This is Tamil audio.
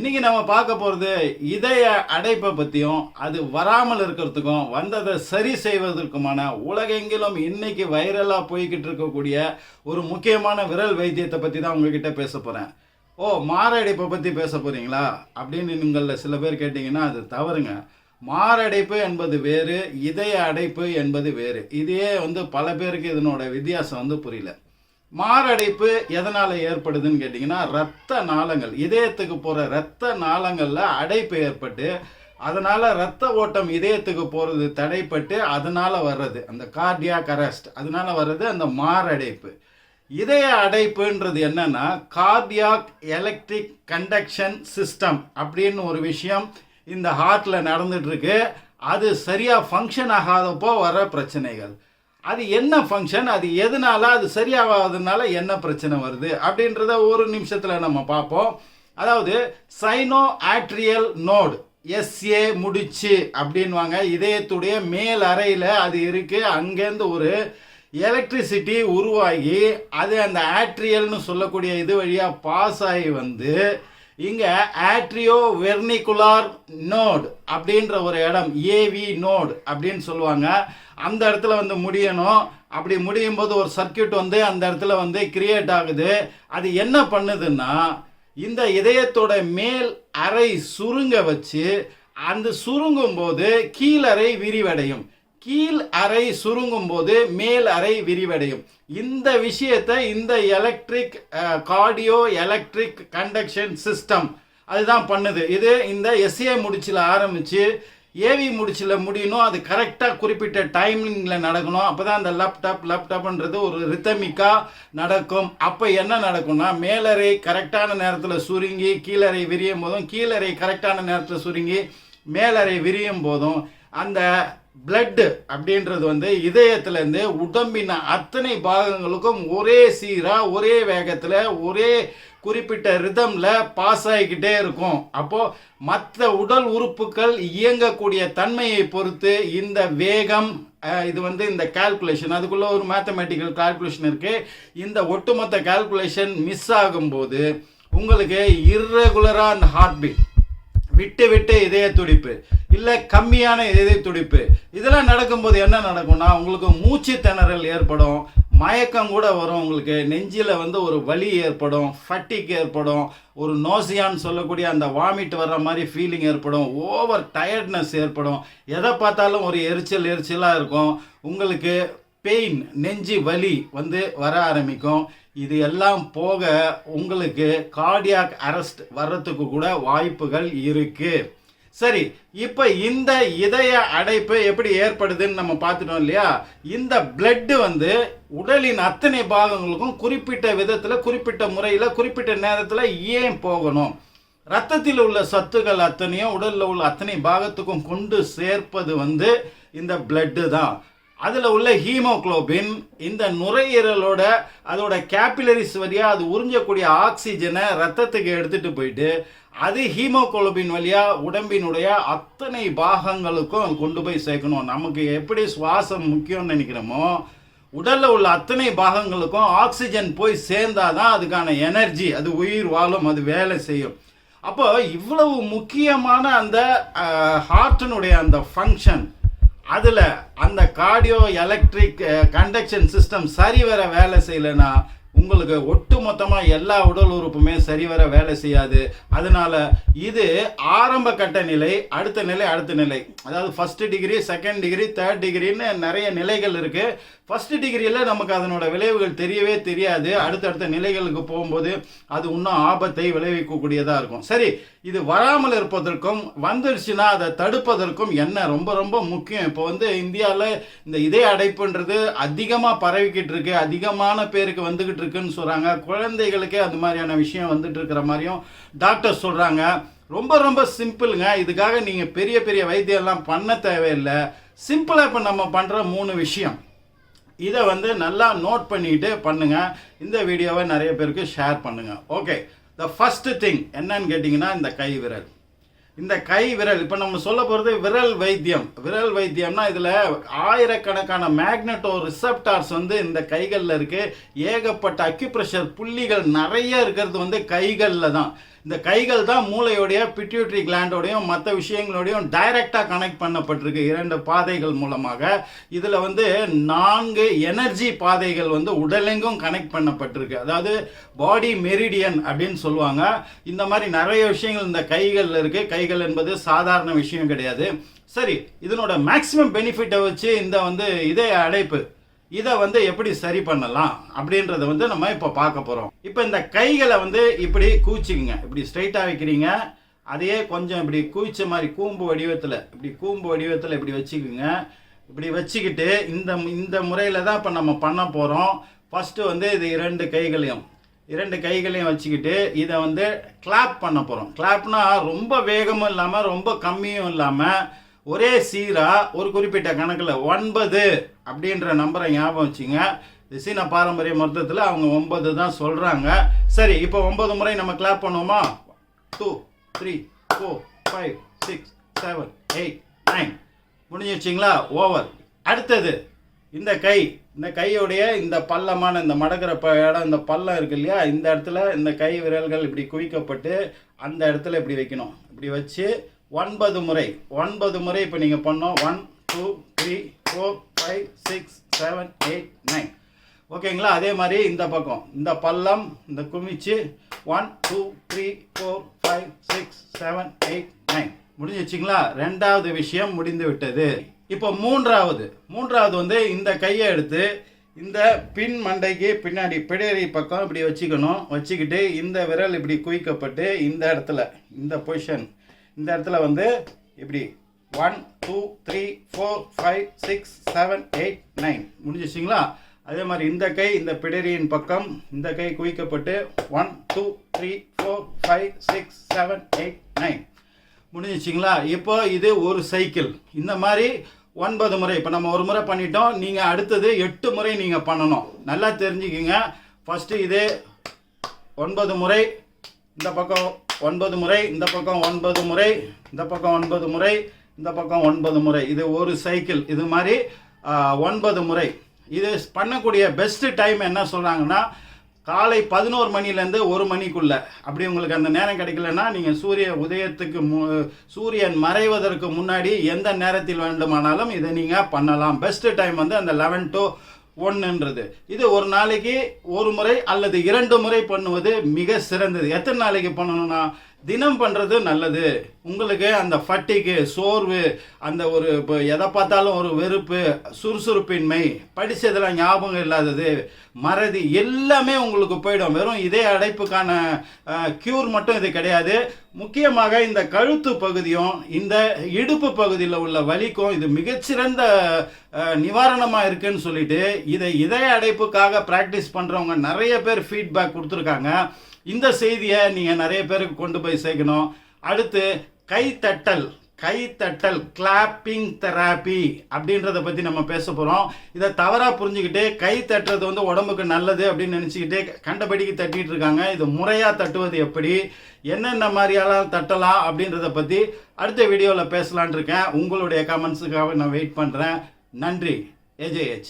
இன்னைக்கு நம்ம பார்க்க போகிறது இதய அடைப்பை பற்றியும் அது வராமல் இருக்கிறதுக்கும் வந்ததை சரி செய்வதற்குமான உலகெங்கிலும் இன்னைக்கு வைரலாக போய்கிட்டு இருக்கக்கூடிய ஒரு முக்கியமான விரல் வைத்தியத்தை பற்றி தான் உங்ககிட்ட பேச போகிறேன். மாரடைப்பை பற்றி பேச போகிறீங்களா அப்படின்னு நீங்களில் சில பேர் கேட்டிங்கன்னா அது தவறுங்க. மாரடைப்பு என்பது வேறு, இதய அடைப்பு என்பது வேறு. இதே பல பேருக்கு இதனோட வித்தியாசம் புரியல. மாரடைப்பு எதனால் ஏற்படுதுன்னு கேட்டிங்கன்னா, இரத்த நாளங்கள், இதயத்துக்கு போகிற இரத்த நாளங்களில் அடைப்பு ஏற்பட்டு அதனால் இரத்த ஓட்டம் இதயத்துக்கு போகிறது தடைப்பட்டு அதனால் வர்றது அந்த கார்டியாக் அரெஸ்ட், அதனால் வர்றது அந்த மாரடைப்பு. இதய அடைப்புன்றது என்னன்னா கார்டியாக் எலக்ட்ரிக் கண்டக்ஷன் சிஸ்டம் அப்படின்னு ஒரு விஷயம் இந்த ஹார்ட்டில் நடந்துட்டுருக்கு. அது சரியாக ஃபங்க்ஷன் ஆகாதப்போ வர பிரச்சனைகள். அது என்ன ஃபங்க்ஷன், அது எதனால, அது சரியாகாததுனால என்ன பிரச்சனை வருது அப்படின்றத ஒரு நிமிஷத்தில் நம்ம பார்ப்போம். அதாவது சைனோ ஆட்ரியல் நோடு, SA முடிச்சு அப்படின்வாங்க. இதயத்துடைய மேல் அறையில் அது இருக்குது. அங்கேருந்து ஒரு எலக்ட்ரிசிட்டி உருவாகி அது அந்த ஆட்ரியல்னு சொல்லக்கூடிய இது வழியாக பாஸ் ஆகி இங்கே atrioventricular நோடு அப்படின்ற ஒரு இடம், AV நோடு அப்படின்னு சொல்லுவாங்க. அந்த இடத்துல முடியணும். அப்படி முடியும் போது ஒரு சர்க்கியூட் அந்த இடத்துல கிரியேட் ஆகுது. அது என்ன பண்ணுதுன்னா, இந்த இதயத்தோட மேல் அறை சுருங்க வச்சு அந்த சுருங்கும் போது கீழறை விரிவடையும். கீழ் அறை சுருங்கும் போது மேல் அறை விரிவடையும். இந்த விஷயத்தை இந்த electric cardio electric conduction system அதுதான் பண்ணுது. இது இந்த SA முடிச்சில் ஆரம்பித்து AV முடிச்சில் முடியணும். அது கரெக்டாக குறிப்பிட்ட டைமிங்கில் நடக்கணும். அப்போ தான் அந்த லேப்டாப்ன்றது ஒரு ரித்தமிக்காக நடக்கும். அப்போ என்ன நடக்கும்னா, மேலறை கரெக்டான நேரத்தில் சுருங்கி கீழறை விரியும் போதும், கீழறை கரெக்டான நேரத்தில் சுருங்கி மேலறை விரியும் போதும் அந்த பிளட்டு அப்படின்றது இதயத்திலேருந்து உடம்பின் அத்தனை பாகங்களுக்கும் ஒரே சீராக ஒரே வேகத்தில் ஒரே குறிப்பிட்ட ரிதமில் பாஸ் ஆகிக்கிட்டே இருக்கும். அப்போது மற்ற உடல் உறுப்புகள் இயங்கக்கூடிய தன்மையை பொறுத்து இந்த வேகம் இது இந்த கால்குலேஷன், அதுக்குள்ளே ஒரு மேத்தமேட்டிக்கல் கால்குலேஷன் இருக்குது. இந்த ஒட்டுமொத்த கால்குலேஷன் மிஸ் ஆகும்போது உங்களுக்கு இர்ரெகுலராக அந்த ஹார்ட் பீட், விட்டு விட்டு இதய துடிப்பு, இல்லை கம்மியான இதய துடிப்பு, இதெல்லாம் நடக்கும்போது என்ன நடக்கும்னா உங்களுக்கு மூச்சு திணறல் ஏற்படும், மயக்கம் கூட வரும். உங்களுக்கு நெஞ்சில் ஒரு வலி ஏற்படும், ஃபட்டிக் ஏற்படும், ஒரு நோசியான்னு சொல்லக்கூடிய அந்த வாமிட் வர்ற மாதிரி ஃபீலிங் ஏற்படும், ஓவர் டயர்ட்னஸ் ஏற்படும், எதை பார்த்தாலும் ஒரு எரிச்சலாக இருக்கும். உங்களுக்கு பெயின், நெஞ்சு வலி வர ஆரம்பிக்கும். இது எல்லாம் போக உங்களுக்கு கார்டியாக் அரெஸ்ட் வர்றதுக்கு கூட வாய்ப்புகள் இருக்கு. சரி, இப்போ இந்த இதய அடைப்பு எப்படி ஏற்படுதுன்னு நம்ம பார்த்துட்டோம் இல்லையா? இந்த பிளட் உடலின் அத்தனை பாகங்களுக்கும் குறிப்பிட்ட விதத்தில், குறிப்பிட்ட முறையில், குறிப்பிட்ட நேரத்தில் ஏன் போகணும்? ரத்தத்தில் உள்ள சத்துக்கள் அத்தனையும் உடலில் உள்ள அத்தனை பாகத்துக்கும் கொண்டு சேர்ப்பது இந்த பிளட்டு தான். அதில் உள்ள ஹீமோகுளோபின் இந்த நுரையீரலோட அதோட கேபிலரிஸ் வழியாக அது உறிஞ்சக்கூடிய ஆக்சிஜனை ரத்தத்துக்கு எடுத்துகிட்டு போயிட்டு அது ஹீமோகுளோபின் வழியாக உடம்பினுடைய அத்தனை பாகங்களுக்கும் கொண்டு போய் சேர்க்கணும். நமக்கு எப்படி சுவாசம் முக்கியம்னு நினைக்கிறோமோ, உடலில் உள்ள அத்தனை பாகங்களுக்கும் ஆக்சிஜன் போய் சேர்ந்தாதான் அதுக்கான எனர்ஜி, அது உயிர் வாழும், அது வேலை செய்யும். அப்போ இவ்வளவு முக்கியமான அந்த ஹார்ட்டினுடைய அந்த ஃபங்க்ஷன், அதில் அந்த கார்டியோ எலக்ட்ரிக் கண்டக்ஷன் சிஸ்டம் சரிவர வேலை செய்யலைன்னா உங்களுக்கு ஒட்டு மொத்தமாக எல்லா உடல் உறுப்புமே சரிவர வேலை செய்யாது. அதனால இது ஆரம்ப கட்ட நிலை, அடுத்த நிலை, அடுத்த நிலை, அதாவது first degree, second degree, third டிகிரின்னு நிறைய நிலைகள் இருக்குது. ஃபர்ஸ்ட் டிகிரியில் நமக்கு அதனோட விளைவுகள் தெரியவே தெரியாது. அடுத்தடுத்த நிலைகளுக்கு போகும்போது அது இன்னும் ஆபத்தை விளைவிக்கக்கூடியதாக இருக்கும். சரி, இது வராமல் இருப்பதற்கும் வந்துருச்சுன்னா அதை தடுப்பதற்கும் என்ன ரொம்ப ரொம்ப முக்கியம்? இப்போ இந்தியாவில் இந்த இதய அடைப்புன்றது அதிகமாக பரவிக்கிட்டு இருக்கு, அதிகமான பேருக்கு வந்துக்கிட்டு இருக்குன்னு சொல்கிறாங்க. குழந்தைகளுக்கே அது மாதிரியான விஷயம் வந்துட்டு இருக்கிற மாதிரியும் டாக்டர் சொல்கிறாங்க. ரொம்ப ரொம்ப சிம்பிளுங்க. இதுக்காக நீங்கள் பெரிய பெரிய வைத்தியம்லாம் பண்ண தேவையில்லை. சிம்பிளாக இப்போ நம்ம பண்ணுற 3 விஷயம், இதை நல்லா நோட் பண்ணிட்டு பண்ணுங்க. இந்த வீடியோவை நிறைய பேருக்கு ஷேர் பண்ணுங்க. ஓகே, த ஃபர்ஸ்ட் திங் என்னன்னு கேட்டிங்கன்னா, இந்த கை விரல். இந்த கை விரல் இப்போ நம்ம சொல்ல போகிறது விரல் வைத்தியம். விரல் வைத்தியம்னா இதில் ஆயிரக்கணக்கான மேக்னெட்டோ ரிசப்டார்ஸ் இந்த கைகளில் இருக்குது. ஏகப்பட்ட அக்யூப்ரெஷர் புள்ளிகள் நிறைய இருக்கிறது கைகளில் தான். இந்த கைகள் தான் மூளையோடைய பிட்யூட்டரி கிளாண்டோடையும் மற்ற விஷயங்களோடையும் டைரக்டாக கனெக்ட் பண்ணப்பட்டிருக்கு 2 பாதைகள் மூலமாக. இதில் வந்து 4 எனர்ஜி பாதைகள் வந்து உடலெங்கும் கனெக்ட் பண்ணப்பட்டிருக்கு. அதாவது பாடி மெரிடியன் அப்படின்னு சொல்லுவாங்க. இந்த மாதிரி நிறைய விஷயங்கள் இந்த கைகள் இருக்கு. கைகள் என்பது சாதாரண விஷயம் கிடையாது. சரி, இதனோட மேக்ஸிமம் பெனிஃபிட்டை வச்சு இந்த வந்து இதய அடைப்பு இதை வந்து எப்படி சரி பண்ணலாம் அப்படின்றத வந்து நம்ம இப்போ பார்க்க போகிறோம். இப்போ இந்த கைகளை வந்து இப்படி கூச்சிக்குங்க. இப்படி ஸ்ட்ரைட்டாக வைக்கிறீங்க. அதையே கொஞ்சம் இப்படி கூச்ச மாதிரி கூம்பு வடிவத்தில் இப்படி வச்சுக்குங்க. இப்படி வச்சுக்கிட்டு இந்த முறையில் தான் இப்போ நம்ம பண்ண போகிறோம். ஃபஸ்ட்டு வந்து இது 2 கைகளையும் வச்சுக்கிட்டு இதை வந்து கிளாப் பண்ண போகிறோம். கிளாப்னா ரொம்ப வேகமும் இல்லாமல் ரொம்ப கம்மியும் இல்லாமல் ஒரே சீராக ஒரு குறிப்பிட்ட கணக்கில் 9 அப்படின்ற நம்பரை ஞாபகம் வச்சுங்க. சீன பாரம்பரிய மருத்துவத்தில் அவங்க 9 தான் சொல்கிறாங்க. சரி, இப்போ 9 முறை நம்ம கிளாப் பண்ணுவோமா? 2 3 4 5 6 7 8 9 முடிஞ்சிச்சிங்களா? ஓவர். அடுத்தது இந்த கையோடைய இந்த பள்ளமான இந்த மடக்கிற இடம், இந்த பள்ளம் இருக்கு இல்லையா, இந்த இடத்துல இந்த கை விரல்கள் இப்படி குவிக்கப்பட்டு அந்த இடத்துல இப்படி வைக்கணும். இப்படி வச்சு 9 முறை இப்போ நீங்கள் பண்ணோம். 1 2 3 4 5 6 7 8 9 ஓகேங்களா? அதே மாதிரி இந்த பக்கம் இந்த பள்ளம் இந்த குமிச்சு 1 2 3 4 5 6 7 8 9 முடிஞ்சிச்சிங்களா? 2வது விஷயம் முடிந்து விட்டது. இப்போ மூன்றாவது வந்து இந்த கையை எடுத்து இந்த பின் மண்டைக்கு பின்னாடி பிடரி பக்கம் இப்படி வச்சுக்கணும். வச்சுக்கிட்டு இந்த விரல் இப்படி குவிக்கப்பட்டு இந்த இடத்துல இந்த பொசிஷன் இந்த இடத்துல வந்து இப்படி 1 2 3 4 5 6 7 8 9 முடிஞ்சிச்சிங்களா? அதே மாதிரி இந்த பிடரியின் பக்கம் இந்த கை குவிக்கப்பட்டு 1 2 3 4 5 6 7 8 9 முடிஞ்சிச்சிங்களா? இப்போ இது ஒரு சைக்கிள். இந்த மாதிரி 9 முறை. இப்போ நம்ம ஒரு முறை பண்ணிட்டோம். நீங்கள் அடுத்தது 8 முறை நீங்கள் பண்ணணும். நல்லா தெரிஞ்சுக்கிங்க. ஃபஸ்ட்டு இது 9 முறை, இந்த பக்கம் 9 முறை, இந்த பக்கம் 9 முறை, இந்த பக்கம் 9 முறை, இந்த பக்கம் 9 முறை. இது ஒரு சைக்கிள். இது மாதிரி 9 முறை. இது பண்ணக்கூடிய பெஸ்ட்டு டைம் என்ன சொல்கிறாங்கன்னா, காலை 11 மணிலேருந்து 1 மணிக்குள்ளே. அப்படி உங்களுக்கு அந்த நேரம் கிடைக்கலன்னா நீங்கள் சூரியன் மறைவதற்கு முன்னாடி எந்த நேரத்தில் வேண்டுமானாலும் இதை நீங்கள் பண்ணலாம். பெஸ்ட்டு டைம் வந்து அந்த 11 to 1ன்றது. இது ஒரு நாளைக்கு 1 முறை அல்லது 2 முறை பண்ணுவது மிக சிறந்தது. எத்தனை நாளைக்கு பண்ணணும்னா, தினம் பண்ணுறது நல்லது. உங்களுக்கு அந்த ஃபட்டிக்கு, சோர்வு, அந்த ஒரு இப்போ எதை பார்த்தாலும் ஒரு வெறுப்பு, சுறுசுறுப்பின்மை, படித்ததெல்லாம் ஞாபகம் இல்லாதது, மறதி எல்லாமே உங்களுக்கு போயிடும். வெறும் இதே அடைப்புக்கான க்யூர் மட்டும் இது கிடையாது. முக்கியமாக இந்த கழுத்து பகுதியும் இந்த இடுப்பு பகுதியில் உள்ள வலிக்கும் இது மிகச்சிறந்த நிவாரணமாக இருக்குன்னு சொல்லிட்டு இதை இதய அடைப்புக்காக ப்ராக்டிஸ் பண்ணுறவங்க நிறைய பேர் ஃபீட்பேக் கொடுத்துருக்காங்க. இந்த செய்தியை நீங்கள் நிறைய பேருக்கு கொண்டு போய் சேர்க்கணும். அடுத்து கைத்தட்டல் கிளாப்பிங் தெராப்பி அப்படின்றத பற்றி நம்ம பேச போகிறோம். இதை தவறாக புரிஞ்சுக்கிட்டு கை தட்டுறது வந்து உடம்புக்கு நல்லது அப்படின்னு நினச்சிக்கிட்டு கண்டபடிக்கு தட்டிகிட்டு இருக்காங்க. இது முறையாக தட்டுவது எப்படி, என்னென்ன மாதிரியெல்லாம் தட்டலாம் அப்படின்றத பற்றி அடுத்த வீடியோவில் பேசலான் இருக்கேன். உங்களுடைய கமெண்ட்ஸுக்காக நான் வெயிட் பண்ணுறேன். நன்றி. ஏஜேஹெச்.